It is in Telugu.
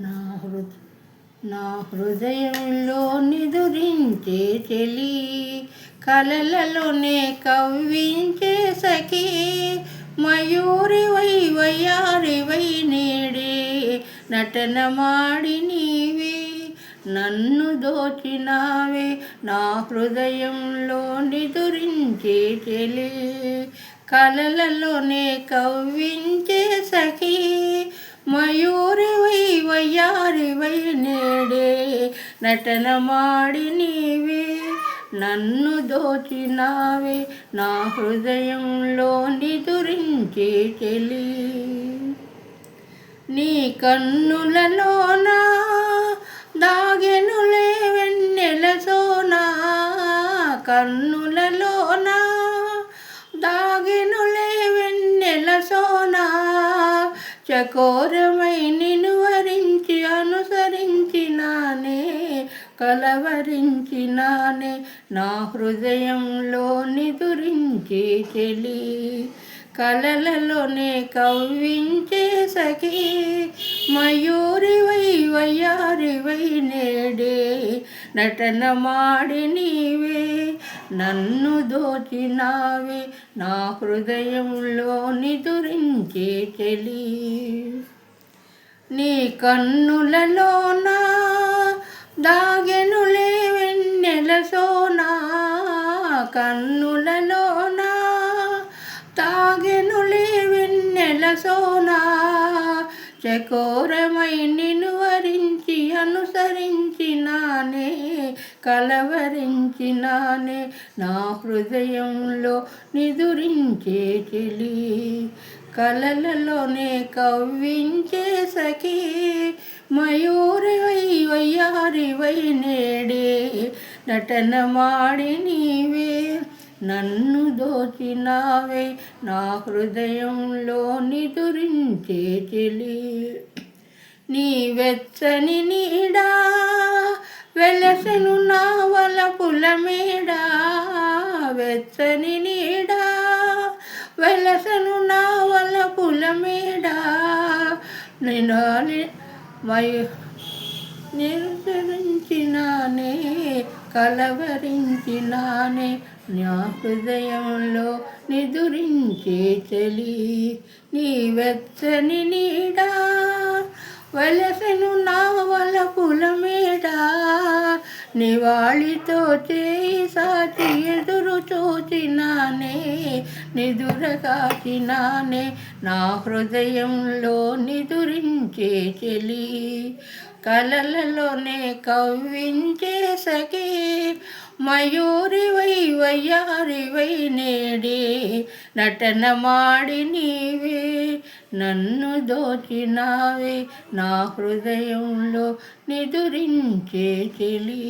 నా హృ నా హృదయంలో నిదురించే చెలి, కలలలోనే కవ్వించే సఖీ, మయూరివై వయ్యారివై నేడే నటన మాడి నీవే నన్ను దోచినావే. నా హృదయంలో నిదురించే చెలి, కలలలోనే కవ్వించే సఖీ, మయూరివై వయ్యారివై నేడే నటన మాడి నీవే నన్ను దోచినావే. నా హృదయంలో నిదురించే చెలి, నీ కన్నులలోన దాగెనులే వెన్నెల సోనా, కన్నులలోన దాగెనులే వెన్నెల సోనా, చకోరమై నిన్ను వరించి అనుసరించినానే కలవరించినానే. నా హృదయంలో నిదురించే చెలి, కలలలోనే కవ్వించే సఖీ, మయూరివై వయ్యారివై నేడే నటన మాడి నీవే నన్ను దోచినావే. నా హృదయంలో నిదురించే చెలి, నీ కన్నులలోన దాగెనులే వెన్నెల సోనా, కన్నులలోన తాగెనులే వెన్నెల సోనా, చకోరమై నిన్ను వరించి అనుసరించినానే కలవరించినానే. నా హృదయంలో నిదురించే చెలి, కలలలోనే కవ్వించే సఖీ, మయూరివై వయ్యారివై నేడే నటన మాడి నీవే నన్ను దోచినావే. నా హృదయంలో నిదురించే చెలి, నీ వెచ్చని నీడా వెలసెను నా వలపుల మేడ, వెచ్చని నీడా వెలసెను నా వలపుల మేడ, నినాలి నిర్ధరించినానే కలవరించినానే. నా హృదయంలో నిదురించే చెలి, నీ వెచ్చని నీడా వెలసెను నా వలపుల మేడ, నివాళితో చేయి సాచి ఎదురు చూచినానే నిదుర కాచినానే. నా హృదయంలో నిదురించే చెలి, కలలలోనే కవ్వించే సఖీ, మయూరివై వయ్యారివై నేడే నటన మాడి నీవే నన్ను దోచినావే. నా హృదయంలో నిదురించే చెలి.